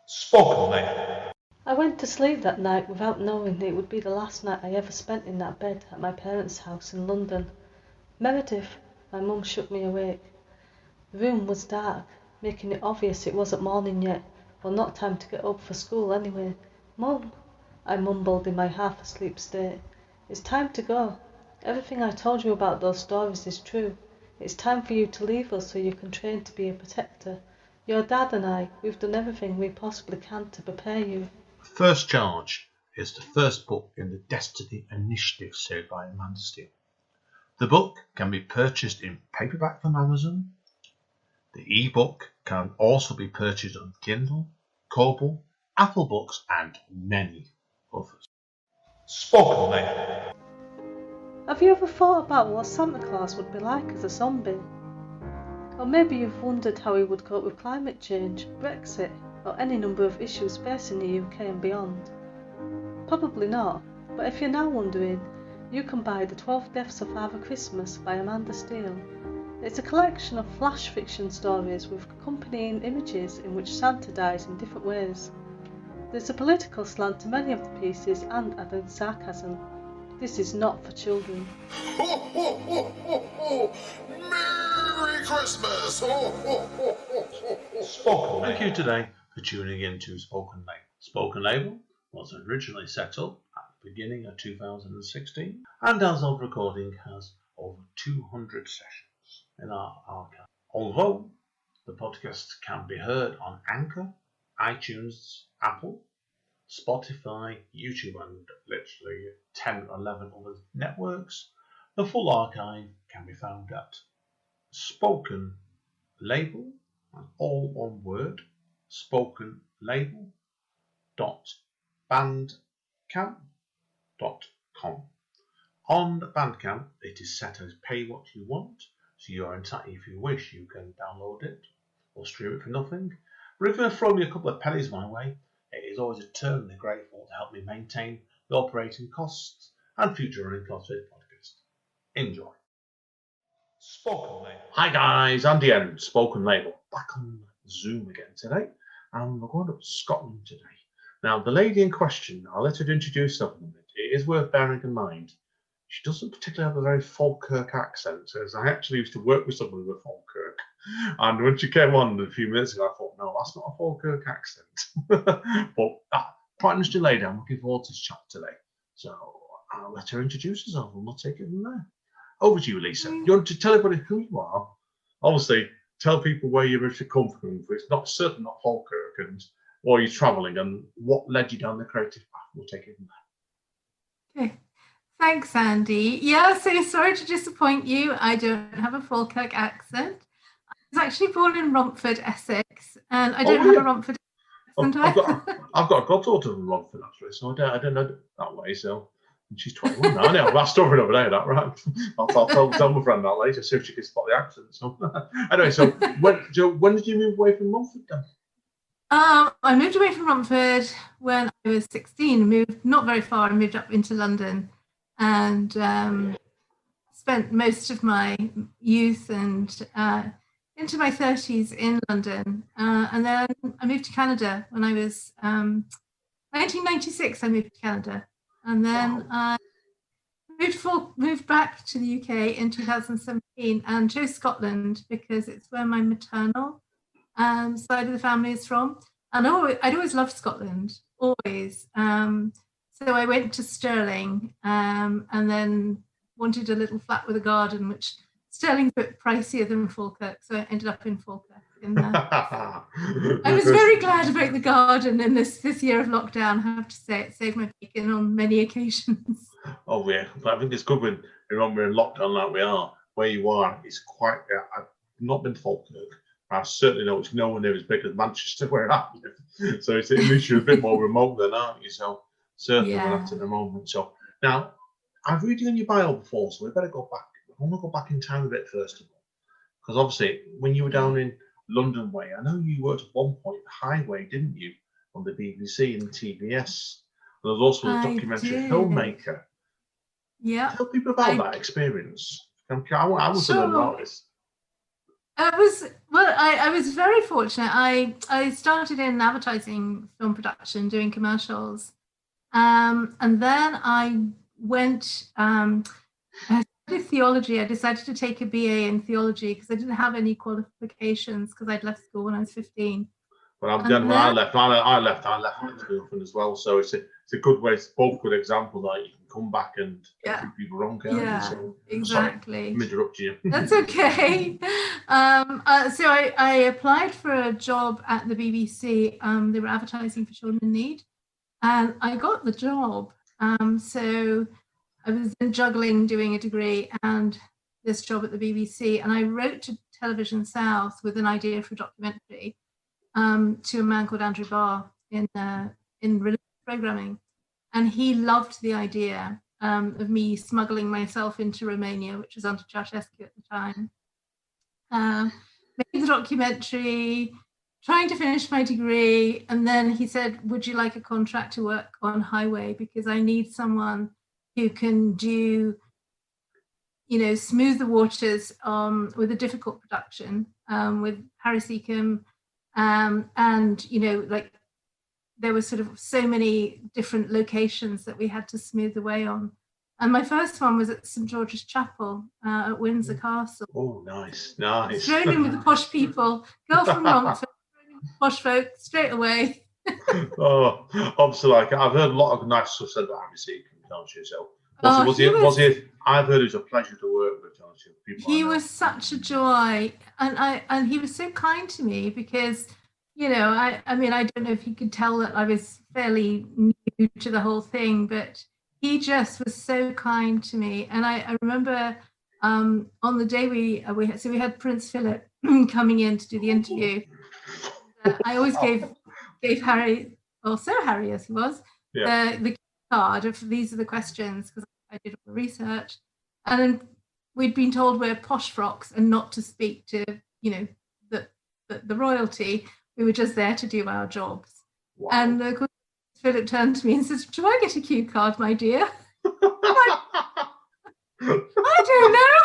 Spoken Labour. I went to sleep that night without knowing it would be the last night I ever spent in that bed at my parents' house in London. Meredith, my mum shook me awake. The room was dark, making it obvious it wasn't morning yet, or not time to get up for school anyway. Mum, I mumbled in my half-asleep state. It's time to go. Everything I told you about those stories is true. It's time for you to leave us so you can train to be a protector. Your dad and I, we've done everything we possibly can to prepare you. First Charge is the first book in the Destiny Initiative series by Amanda Steele. The book can be purchased in paperback from Amazon. The ebook can also be purchased on Kindle, Kobo, Apple Books, and many others. Spoken Labour. Have you ever thought about what Santa Claus would be like as a zombie? Or maybe you've wondered how he would cope with climate change, Brexit, or any number of issues facing the UK and beyond. Probably not, but if you're now wondering, you can buy The 12 Deaths of Father Christmas by Amanda Steele. It's a collection of flash fiction stories with accompanying images in which Santa dies in different ways. There's a political slant to many of the pieces and added sarcasm. This is not for children. Ho, ho, ho, ho, ho. Merry Christmas! Ho, ho, ho, ho, ho. Spoken Label. Thank you today for tuning in to Spoken Label. Spoken Label was originally set up at the beginning of 2016 and as of recording has over 200 sessions in our archive. Although the podcast can be heard on Anchor, iTunes, Apple, Spotify, YouTube and literally 10 or 11 other networks, the full archive can be found at Spoken Label, all one word, spokenlabel.bandcamp.com. On Bandcamp, it is set as pay what you want, so you are entitled, if you wish, you can download it or stream it for nothing. But if you throw me a couple of pennies my way, it is always eternally grateful to help me maintain the operating costs and future running costs of this podcast. Enjoy. Spoken Label. Hi guys, I'm Deanne, Spoken Label, back on Zoom again today, and we're going up to Scotland today. Now, the lady in question, I'll let her introduce herself in a minute. It is worth bearing in mind, she doesn't particularly have a very Falkirk accent, as I actually used to work with someone with a Falkirk. And when she came on a few minutes ago, I thought, no, that's not a Falkirk accent. But quite an interesting lady. I'm looking forward to this chat today. So I'll let her introduce herself and we'll take it from there. Over to you, Lisa. You want to tell everybody who you are? Obviously, tell people where you originally come from. It's certainly not Falkirk, and where you're travelling and what led you down the creative path. We'll take it from there. Okay. Thanks, Andy. Yeah, so sorry to disappoint you. I don't have a Falkirk accent. I was actually born in Romford, Essex, and I don't have a Romford accent. I've got a goddaughter from Romford, actually, so I don't know that way. So she's 21 now. Anyway, that's story over there, that right? I'll tell my friend that later, see if she can spot the accent. So anyway, so when did you move away from Romford then? I moved away from Romford when I was 16. Moved not very far. I moved up into London and spent most of my youth and into my 30s in London. And then I moved to Canada when I was 1996. I moved to Canada, and then I moved back to the UK in 2017 and chose Scotland because it's where my maternal side of the family is from. And I'd always loved Scotland, always. So I went to Stirling and then wanted a little flat with a garden, which Stirling's a bit pricier than Falkirk, so I ended up in Falkirk. I was very glad about the garden in this year of lockdown, I have to say. It saved my bacon on many occasions. Oh yeah, but I think it's good when we're in lockdown like we are, where you are. It's quite, I've not been to Falkirk. I certainly know it's nowhere near as big as Manchester where I live. So it's at least you're a bit more remote than, aren't you? So certainly we're at the moment. So now, I've read you in your bio before, so we better go back. I want to go back in time a bit first of all. Because obviously, when you were down in London way, I know you worked at one point Highway, didn't you? On the BBC and TBS. And there was also a documentary filmmaker. Yeah. Tell people about that experience. I want to know about this. I was very fortunate. I started in advertising, film production, doing commercials, and then I went. I studied theology. I decided to take a BA in theology because I didn't have any qualifications because I'd left school when I was 15. Well, when I left with my girlfriend as well. So it's a good way. It's both good examples that you can come back and prove people wrong, can't you? So, exactly. Sorry, I'm interrupting you. That's okay. So I applied for a job at the BBC. They were advertising for children in need, and I got the job. So I was then juggling doing a degree and this job at the BBC, and I wrote to Television South with an idea for a documentary. To a man called Andrew Barr in religious programming, and he loved the idea of me smuggling myself into Romania, which was under Ceausescu at the time. Made the documentary, trying to finish my degree, and then he said, "Would you like a contract to work on Highway? Because I need someone who can do, smooth the waters with a difficult production with Harry Seacombe." And there were sort of so many different locations that we had to smooth the way on. And my first one was at St George's Chapel at Windsor Castle. Oh, nice. Thrown in with the posh people, girl from Romford, posh folk straight away. Oh, obviously, I've heard a lot of nice stuff said about Harry Seacombe, don't you? So was he? I've heard it was a pleasure to work with. He was such a joy, and he was so kind to me because, I don't know if he could tell that I was fairly new to the whole thing, but he just was so kind to me. And I remember on the day we had Prince Philip coming in to do the interview. I always gave Harry, or Sir Harry as he was, the card of these are the questions because I did all the research, and then we'd been told wear posh frocks and not to speak to, the royalty. We were just there to do our jobs. Wow. And of course, Philip turned to me and says, "Do I get a cue card, my dear?" I don't know.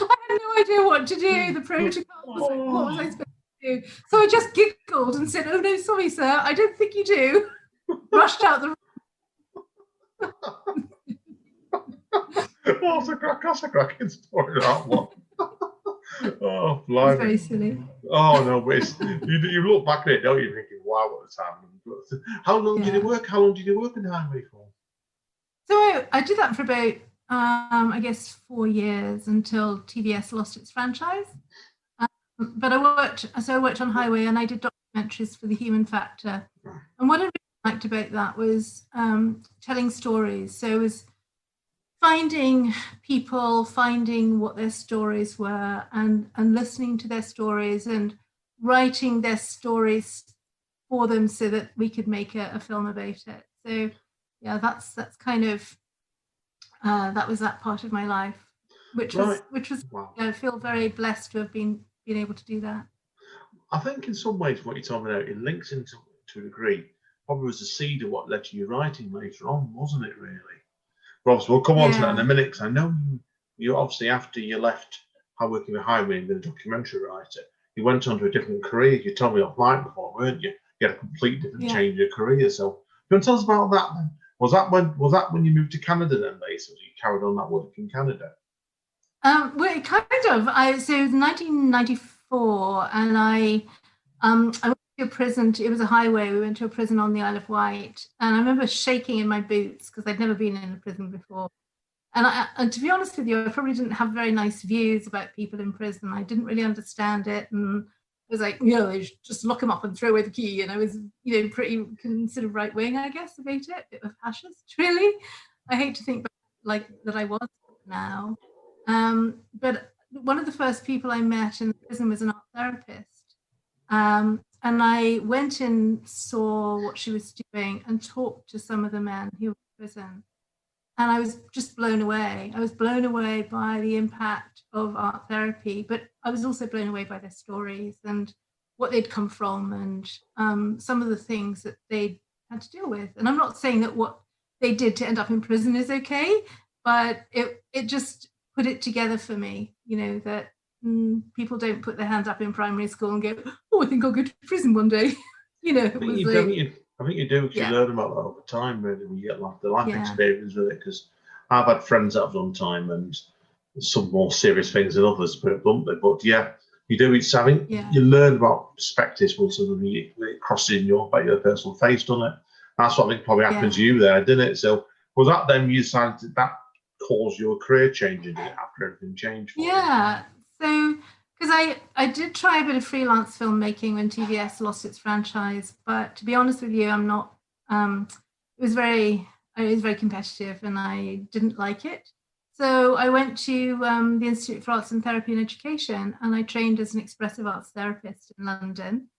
I had no idea what to do. The protocol was like, what was I supposed to do? So I just giggled and said, "Oh no, sorry, sir, I don't think you do." Rushed out the room. That's a cracking story, that one. Oh, blimey. It's very silly. Oh, no, but you look back at it, don't you, thinking, wow, what a time. How long did you work? How long did you work in the Highway for? So I did that for about, I guess, 4 years until TVS lost its franchise. But I worked on Highway and I did documentaries for The Human Factor. And what I really liked about that was telling stories. So it was finding people, finding what their stories were, and listening to their stories and writing their stories for them so that we could make a film about it. So yeah, that's kind of that was that part of my life, which was wow. I feel very blessed to have been able to do that. I think in some ways what you're talking about, it links into to a degree, probably was the seed of what led to your writing later on, wasn't it, really? But obviously, we'll come on to that in a minute, because I know you obviously, after you left working with Highway and being a documentary writer, you went on to a different career. You told me offline before, weren't you? You had a complete different change of career. So, you want to tell us about that then? Was that when you moved to Canada then, basically? You carried on that work in Canada? Well, kind of. So it was 1994, and I went to a prison. It was a highway. We went to a prison on the Isle of Wight, and I remember shaking in my boots because I'd never been in a prison before. And to be honest with you, I probably didn't have very nice views about people in prison. I didn't really understand it, and it was like, they just lock them up and throw away the key. And I was, pretty considered right wing, I guess, about it. A bit of a fascist, really. I hate to think like that I was now. But one of the first people I met in the prison was an art therapist. And I went and saw what she was doing and talked to some of the men who were in prison. And I was just blown away. I was blown away by the impact of art therapy, but I was also blown away by their stories and what they'd come from and some of the things that they had to deal with. And I'm not saying that what they did to end up in prison is okay, but it just put it together for me, that people don't put their hand up in primary school and go, oh, I think I'll go to prison one day. You know, I think you do, because Yeah. you learn about that over time, really, when you get the life Yeah. experience with it. Because I've had friends that have done time, and some more serious things than others, put it bluntly. But yeah, you do. It's, I think you learn about perspectives when suddenly it crosses in your personal face, doesn't it? That's what I think probably happened to you there, didn't it? So was that then you decided that caused your career change, did it, after everything changed for you? Yeah. So, because I did try a bit of freelance filmmaking when TVS lost its franchise, but to be honest with you, I'm not. It was very competitive, and I didn't like it. So I went to the Institute for Arts and Therapy and Education, and I trained as an expressive arts therapist in London.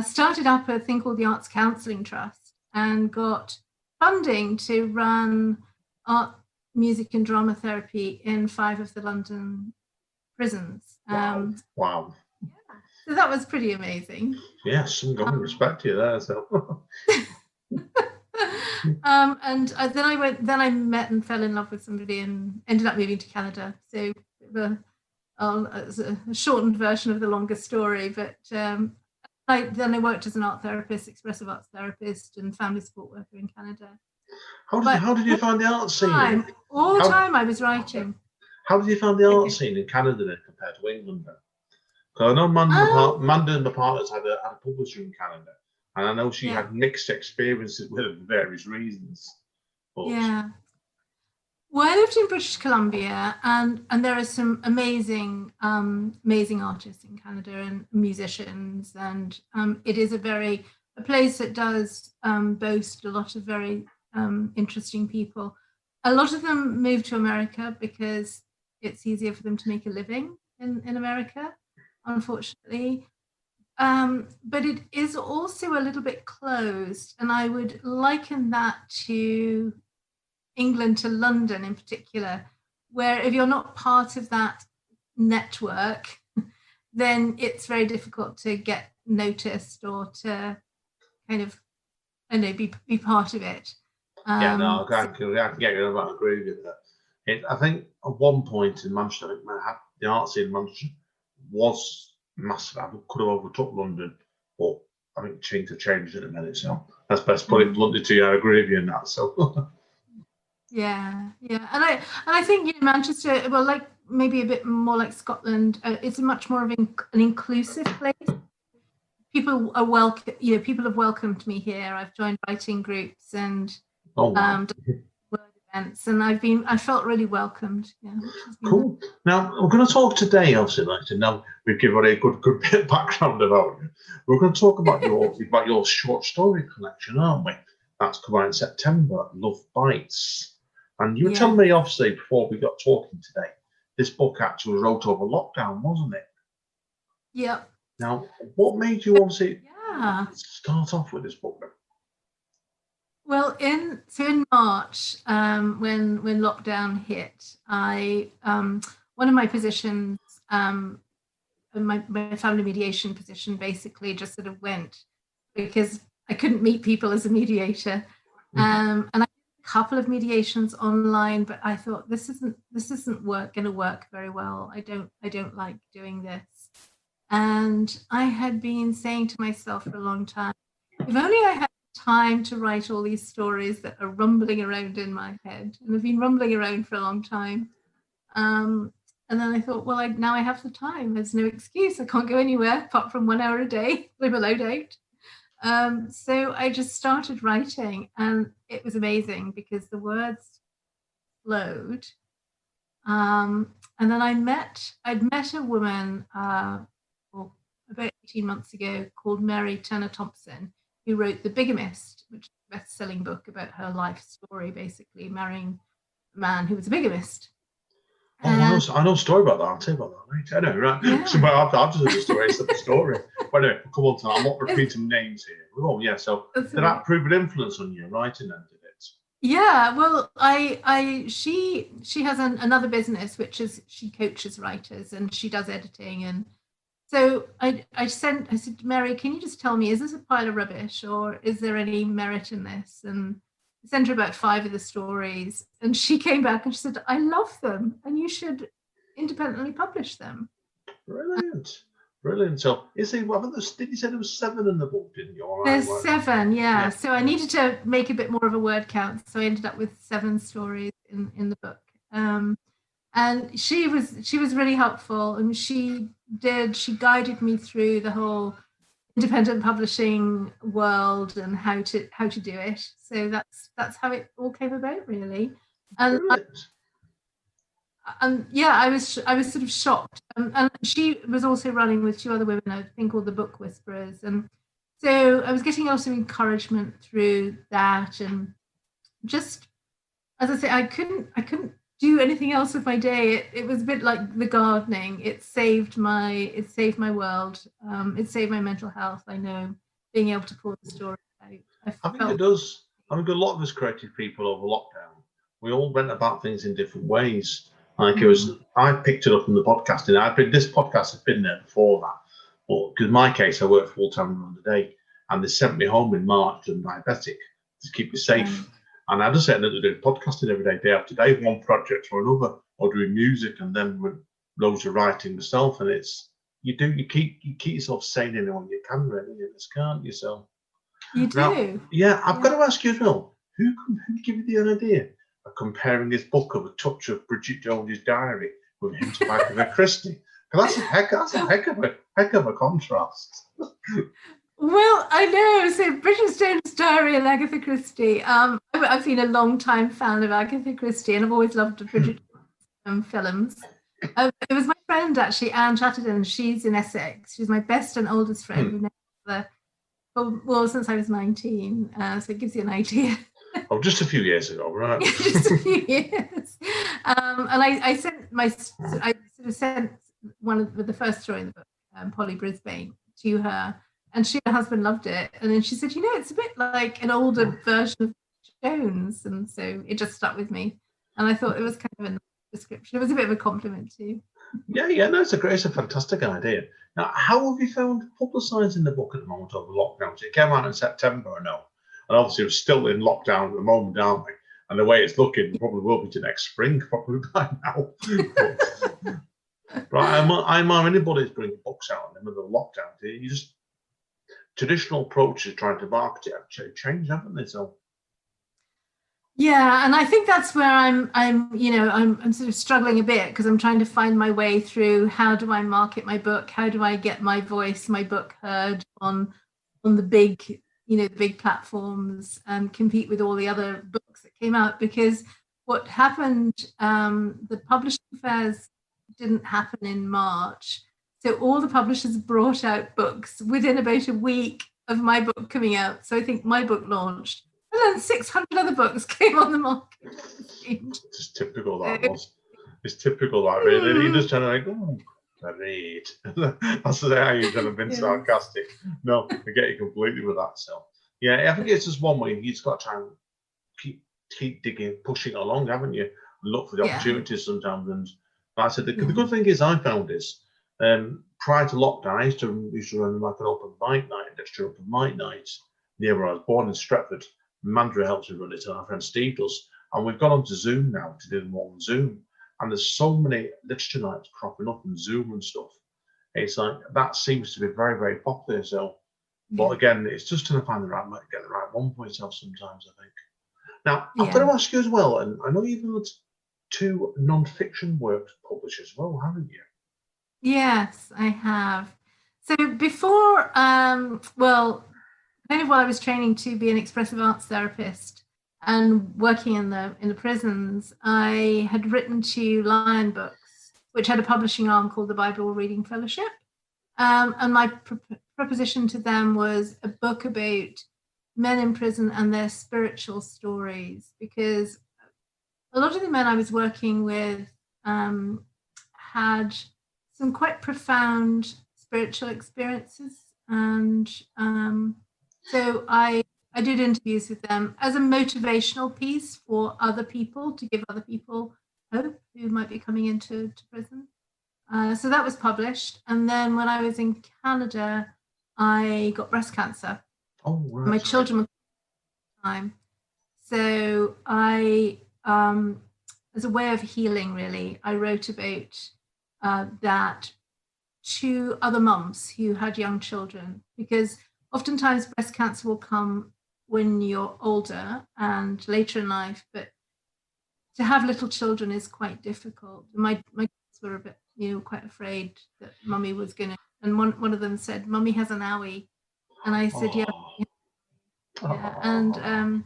Started up a thing called the Arts Counselling Trust, and got funding to run art, music, and drama therapy in 5 of the London prisons. Wow. Yeah. So that was pretty amazing. Yes, some government respect to you there. So. And then I met and fell in love with somebody and ended up moving to Canada. So it's a shortened version of the longer story. But then I worked as an art therapist, expressive arts therapist, and family support worker in Canada. How did you find the art scene? All the time I was writing. How did you find the art scene in Canada then, compared to England then? Because I know Manda and my partners had a publisher in Canada, and I know she had mixed experiences with it for various reasons. But... Yeah. Well, I lived in British Columbia, and there are some amazing artists in Canada and musicians, and it is a place that does boast a lot of very interesting people. A lot of them move to America because it's easier for them to make a living in America, unfortunately. But it is also a little bit closed, and I would liken that to England, to London in particular, where if you're not part of that network, then it's very difficult to get noticed or to kind of, I don't know, be part of it. I can get you that. I agree with that. I think at one point in Manchester, I think the art scene in Manchester was massive. I could have overtook London, but I think things have changed in a minute. So that's best put it bluntly to you. I agree with you on that. So. Yeah, and I think Manchester, well, like maybe a bit more like Scotland, it's much more of an inclusive place. People are welcome. People have welcomed me here. I've joined writing groups and word events, and I felt really welcomed. Yeah, cool. Now we're going to talk today, obviously, now we've given a good bit of background about you. We're going to talk about your short story collection, aren't we? That's come out in September. Love Bites. And you were telling me, obviously, before we got talking today, this book actually was wrote over lockdown, wasn't it? Yep. Now, what made you obviously start off with this book then? Well, in March, when lockdown hit, I one of my positions, my family mediation position, basically just sort of went because I couldn't meet people as a mediator, and I did a couple of mediations online, but I thought this isn't going to work very well. I don't like doing this, and I had been saying to myself for a long time, if only I had time to write all these stories that are rumbling around in my head, and have been rumbling around for a long time. And then I thought, well, now I have the time. There's no excuse. I can't go anywhere apart from 1 hour a day. I'm allowed out. So I just started writing, and it was amazing because the words flowed. And then I'd met a woman about 18 months ago called Mary Turner Thompson, who wrote The Bigamist, which is a best-selling book about her life story, basically marrying a man who was a bigamist. I know a story about that. I'll tell you about that later. I know, right? Yeah. So I've just heard the story. It's the story. But anyway, come on, I'm not repeating names here. Oh, yeah. So did that prove an influence on your writing then, did it? Yeah. Well, she has another business, which is she coaches writers and she does editing. And so I said, Mary, can you just tell me, is this a pile of rubbish or is there any merit in this? And I sent her about 5 of the stories, and she came back and she said, I love them and you should independently publish them. Brilliant. So, did you say there was 7 in the book, didn't you? There's 7, yeah. So I needed to make a bit more of a word count. So I ended up with 7 stories in the book. And she was really helpful, and she guided me through the whole independent publishing world and how to do it. So that's how it all came about, really. And I was sort of shocked. And she was also running with 2 other women, I think, called the Book Whisperers. And so I was getting a lot of encouragement through that. And just, as I say, I couldn't do anything else with my day. It was a bit like the gardening. It saved my world. It saved my mental health. I know, being able to pull the story out. I think it does. I think a lot of us creative people over lockdown, we all went about things in different ways. Like I picked it up from the podcasting. This podcast has been there before that, but because in my case, I work full time around the day, and they sent me home in March and diabetic to keep me safe. And I just ended up doing podcasting every day, day after day, one project or another, or doing music, and then with loads of writing myself. And it's you keep yourself sane in when you can, really, can't you? So you do. Now, I've got to ask you as well. Who gave you the idea of comparing this book of a touch of Bridget Jones' Diary with a hint of Agatha Christie? Because that's a heck of a contrast. Well, I know. So Bridget Jones' Diary and Agatha Christie. I've been a long time fan of Agatha Christie, and I've always loved the Bridget films. It was my friend, actually, Anne Chatterton. She's in Essex. She's my best and oldest friend. We've known each other, well, since I was 19. So it gives you an idea. Oh, just a few years ago, right? Just a few years. And I sent one of the first story in the book, Polly Brisbane, to her. And she and her husband loved it. And then she said, it's a bit like an older version of Jones. And so it just stuck with me. And I thought it was kind of a nice description. It was a bit of a compliment too. Yeah, no, it's a fantastic idea. Now, how have you found publicising the book at the moment over lockdown? So it came out in September, I know. And obviously we're still in lockdown at the moment, aren't we? And the way it's looking, probably will be to next spring, probably by now. Right, I'm anybody's bringing books out in the middle of lockdown. You just traditional approaches trying to market it have changed, haven't they? So yeah, and I think that's where I'm sort of struggling a bit, because I'm trying to find my way through how do I market my book, how do I get my voice, my book heard on the big big platforms and compete with all the other books that came out. Because what happened, the publishing fairs didn't happen in March. So all the publishers brought out books within about a week of my book coming out. So I think my book launched, and then 600 other books came on the market. It's typical that was. It's typical that really. You just trying to read. That's how you're trying to be sarcastic. No, I get you completely with that. So yeah, I think it's just one way. You've got to try and keep digging, pushing along, haven't you? Look for the opportunities sometimes. And like I said, the good thing is I found is prior to lockdown, I used to run like an open mic night, extra open mic nights near where I was born in Stretford. Mandra helps me run it, and our friend Steve does. And we've gone on to Zoom now to do them all on Zoom. And there's so many literature nights cropping up on Zoom and stuff. It's like that seems to be very, very popular. So, but again, it's just trying to find get the right one for yourself sometimes, I think. Now, I've got to ask you as well, and I know you've had 2 non-fiction works published as well, haven't you? Yes, I have. So before, kind of while I was training to be an expressive arts therapist and working in the prisons, I had written 2 Lion books, which had a publishing arm called the Bible Reading Fellowship. And my proposition to them was a book about men in prison and their spiritual stories, because a lot of the men I was working with had some quite profound spiritual experiences. And so I did interviews with them as a motivational piece for other people, to give other people hope who might be coming into prison. So that was published. And then when I was in Canada, I got breast cancer. Oh, right. My children were at the time. So I, as a way of healing, really, I wrote about that to other mums who had young children, because oftentimes breast cancer will come when you're older and later in life, but to have little children is quite difficult. My kids were a bit, quite afraid that mummy was going to, and one of them said, "Mummy has an owie," and I said, "Yeah." Yeah. And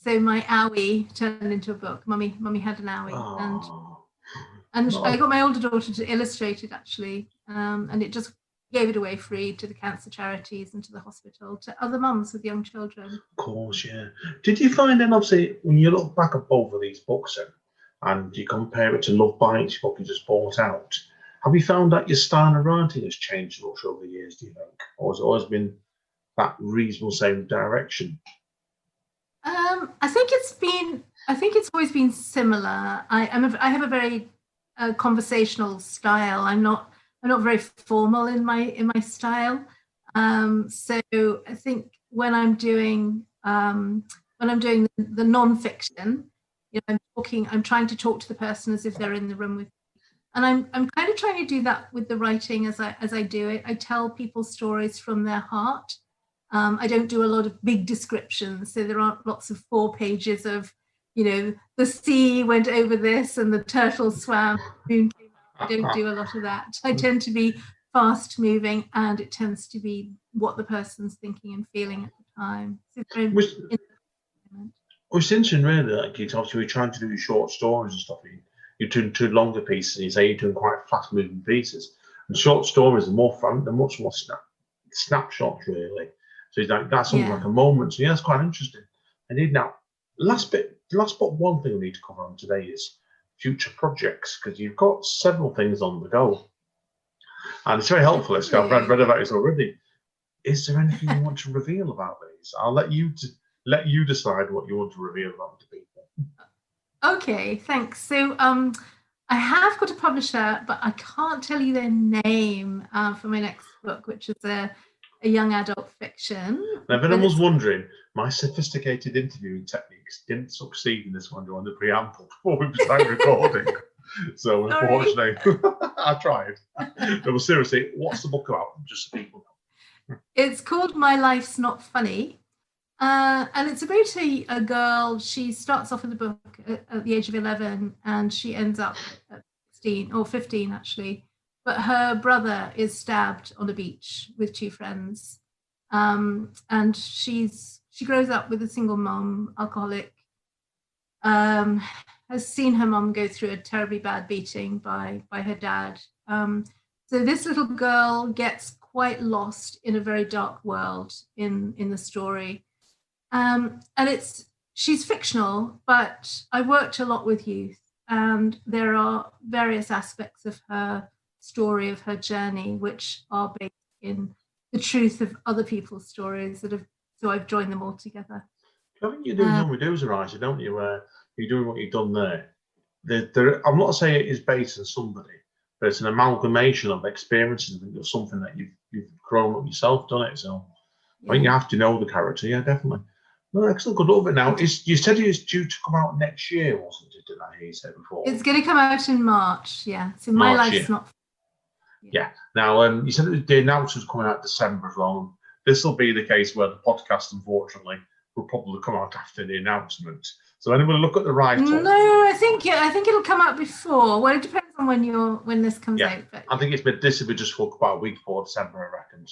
so my owie turned into a book. Mummy had an owie, and I got my older daughter to illustrate it actually, and it just gave it away free to the cancer charities and to the hospital, to other mums with young children. Of course, yeah. Did you find then, obviously, when you look back at both of these books and you compare it to Love Bites, book you just bought out, have you found that your style of writing has changed much over the years, do you think? Or has it always been that reasonable same direction? I think it's always been similar. I have a very conversational style. I'm not very formal in my style. So I think when I'm doing the non-fiction, I'm trying to talk to the person as if they're in the room with me. And I'm kind of trying to do that with the writing as I do it. I tell people stories from their heart. I don't do a lot of big descriptions, so there aren't lots of 4 pages of, the sea went over this and the turtle swam. I don't do a lot of that. I tend to be fast moving, and it tends to be what the person's thinking and feeling at the time. So it's interesting, really. Like, obviously, we're trying to do short stories and stuff. You're doing 2 longer pieces, and you say you're doing quite fast-moving pieces. And short stories are more fun. They're much more snapshots, really. So it's like that's something like a moment. So yeah, that's quite interesting. I need now. Last but one thing we need to cover on today is future projects, because you've got several things on the go, and it's very helpful. I've read about this already. Is there anything you want to reveal about these? I'll let you decide what you want to reveal about to people. Okay, thanks. So I have got a publisher, but I can't tell you their name for my next book, which is a young adult fiction. Now, if anyone's wondering, my sophisticated interviewing techniques didn't succeed in this one during the preamble before we started recording. So unfortunately, I tried. But seriously, what's the book about? Just so people know. It's called My Life's Not Funny. And it's about a girl. She starts off in the book at the age of 11, and she ends up at 16 or 15 actually. But her brother is stabbed on a beach with 2 friends, and she grows up with a single mom, alcoholic. Has seen her mom go through a terribly bad beating by her dad. So this little girl gets quite lost in a very dark world in the story. And she's fictional, but I worked a lot with youth, and there are various aspects of her story, of her journey, which are based in the truth of other people's stories so I've joined them all together. I think you're doing something with those, Eliza, don't you? You're doing what you've done there. I'm not saying it is based on somebody, but it's an amalgamation of experiences of something that you've grown up yourself, done it. So I think you have to know the character. Yeah, definitely. No, excellent. Good luck with it now. You said it was due to come out next year, wasn't it? Didn't I hear you say before? It's going to come out in March. Yeah. So My Life's Not. Yeah. Now, you said the announcement's coming out December as well. This will be the case where the podcast, unfortunately, will probably come out after the announcement. So anyone look at the right? No, I think it'll come out before. Well, it depends on when this comes out. But I think this will be just about a week before December, I reckon.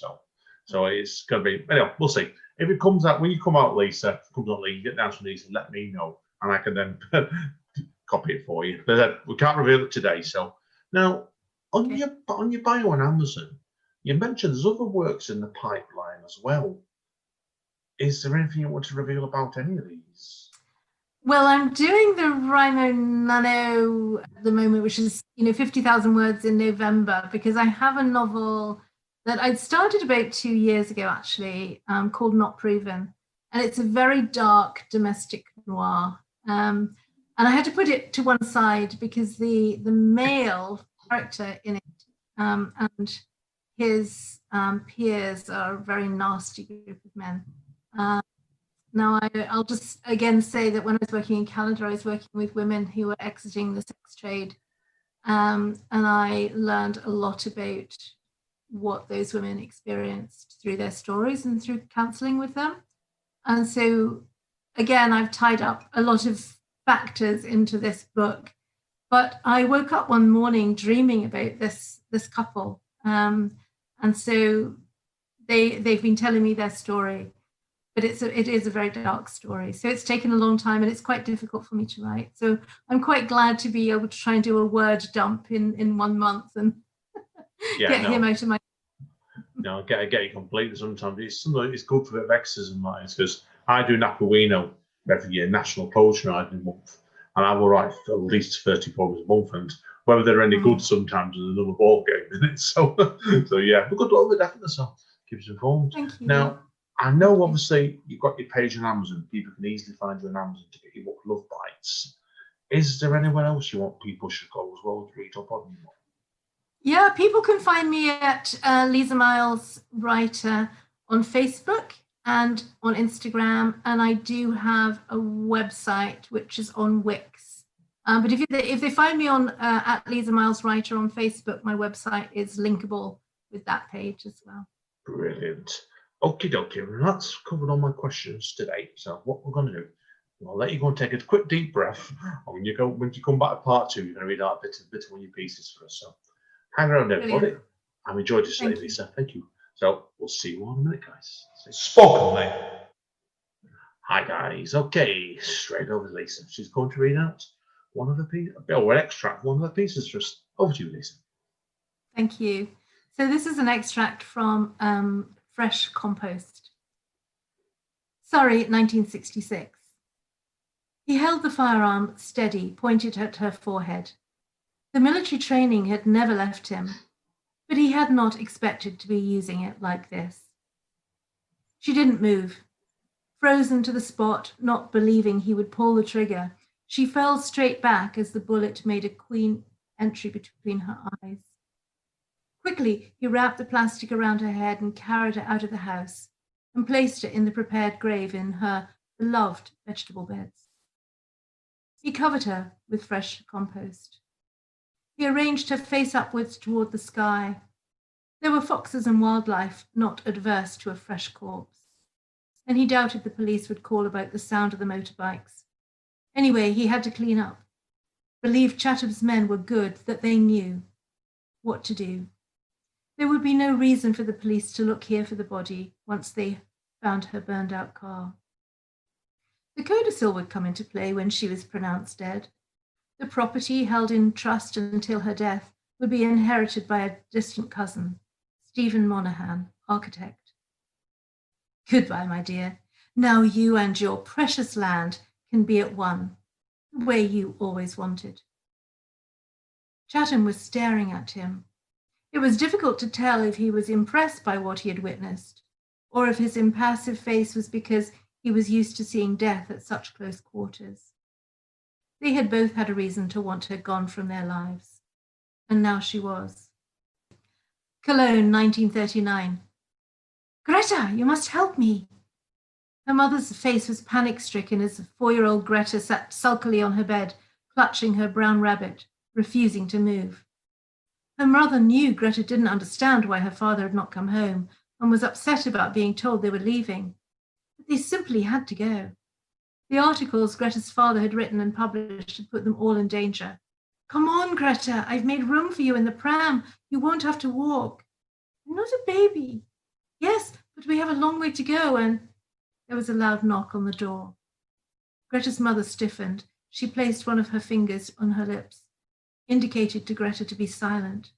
So it's going to be. Anyway, we'll see. If it comes out when you come out, Lisa, you get down to Lisa, let me know, and I can then copy it for you. But we can't reveal it today. So now on your bio on Amazon, you mentioned there's other works in the pipeline as well. Is there anything you want to reveal about any of these? Well, I'm doing the Rimo Nano at the moment, which is 50,000 words in November, because I have a novel that I'd started about 2 years ago, actually, called Not Proven. And it's a very dark domestic noir. And I had to put it to one side because the male character in it and his peers are a very nasty group of men. Now, I'll just again say that when I was working in Canada, I was working with women who were exiting the sex trade. And I learned a lot about what those women experienced through their stories and through counselling with them. And so, again, I've tied up a lot of factors into this book. But I woke up one morning dreaming about this couple. And so they've been telling me their story. But it is a very dark story. So it's taken a long time and it's quite difficult for me to write. So I'm quite glad to be able to try and do a word dump in 1 month and get him out of my... No, I get it completely. Sometimes it's good for a bit of exercise, because I do Napawino every year, National Poetry Writing Month, and I will write at least 30 poems a month, and whether they're any good sometimes is another ball game, isn't it? So yeah, but good luck with it, definitely. So keep us informed. Thank you. Now, I know obviously you've got your page on Amazon. People can easily find you on Amazon to get your book Love Bites. Is there anywhere else you want people should go as well to read up on you? Yeah, people can find me at Liza Miles Writer on Facebook and on Instagram, and I do have a website which is on Wix. But if they find me on at Liza Miles Writer on Facebook, my website is linkable with that page as well. Brilliant. Okie dokie, that's covered all my questions today. So what we're going to do, I'll let you go and take a quick deep breath. And when you come back to part 2, you're going to read out a bit of one of your pieces for us. So hang around, everybody. I've enjoyed this today, Lisa. Thank you. So we'll see you all in a minute, guys. Spoken, mate. Hi, guys. Okay, straight over to Lisa. She's going to read out one of the pieces, or an extract, one of the pieces. Just over to you, Lisa. Thank you. So this is an extract from Fresh Compost. Surrey, 1966. He held the firearm steady, pointed at her forehead. The military training had never left him, but he had not expected to be using it like this. She didn't move. Frozen to the spot, not believing he would pull the trigger, she fell straight back as the bullet made a clean entry between her eyes. Quickly, he wrapped the plastic around her head and carried her out of the house and placed her in the prepared grave in her beloved vegetable beds. He covered her with fresh compost. He arranged her face upwards toward the sky. There were foxes and wildlife not adverse to a fresh corpse, and he doubted the police would call about the sound of the motorbikes. Anyway, he had to clean up. Believed Chatham's men were good, that they knew what to do. There would be no reason for the police to look here for the body once they found her burned out car. The codicil would come into play when she was pronounced dead. The property held in trust until her death would be inherited by a distant cousin, Stephen Monaghan, architect. Goodbye, my dear. Now you and your precious land can be at one, the way you always wanted. Chatham was staring at him. It was difficult to tell if he was impressed by what he had witnessed, or if his impassive face was because he was used to seeing death at such close quarters. They had both had a reason to want her gone from their lives, and now she was. Cologne, 1939. Greta, you must help me. Her mother's face was panic-stricken as 4-year-old Greta sat sulkily on her bed, clutching her brown rabbit, refusing to move. Her mother knew Greta didn't understand why her father had not come home and was upset about being told they were leaving. But they simply had to go. The articles Greta's father had written and published had put them all in danger. Come on, Greta, I've made room for you in the pram. You won't have to walk. I'm not a baby. Yes, but we have a long way to go, and there was a loud knock on the door. Greta's mother stiffened. She placed one of her fingers on her lips, indicated to Greta to be silent.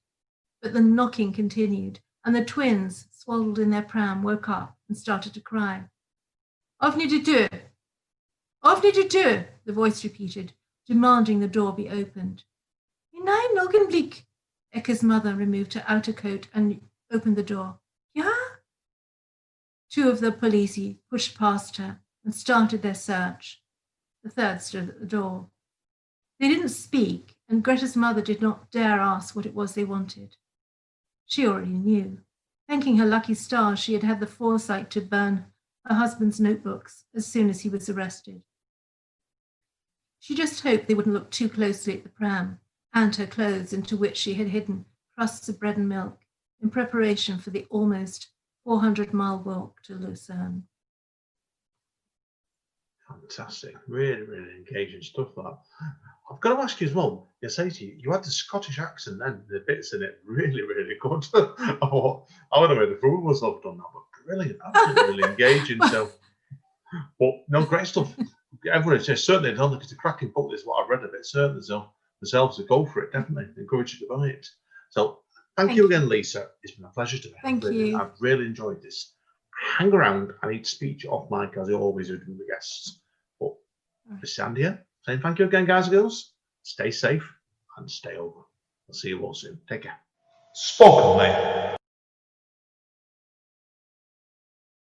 But the knocking continued, and the twins, swaddled in their pram, woke up and started to cry. Avni de deur! Avni de deur! The voice repeated, demanding the door be opened. In ein Augenblick! Ekka's mother removed her outer coat and opened the door. Ja? 2 of the police pushed past her and started their search. The third stood at the door. They didn't speak, and Greta's mother did not dare ask what it was they wanted. She already knew. Thanking her lucky stars, she had had the foresight to burn her husband's notebooks as soon as he was arrested. She just hoped they wouldn't look too closely at the pram and her clothes, into which she had hidden crusts of bread and milk, in preparation for the almost 400-mile walk to Lucerne. Fantastic. Really, really engaging stuff, that. I've got to ask you as well, I say to you, you had the Scottish accent then, the bits in it, really, really good. I would have made the fool myself done that, but brilliant, absolutely really engaging. So, but no, great stuff. Everyone says certainly, I don't think it's a cracking book, is what I've read of it, certainly. So, themselves to go for it, definitely. Encourage you to buy it. So, thank you again, Lisa. It's been a pleasure to be here. Thank you. I've really enjoyed this. Hang around. I need to speak to you off mic, as I always do with the guests. But this is Andy here, saying thank you again, guys and girls. Stay safe and stay over. I'll see you all soon. Take care. Spoken, mate.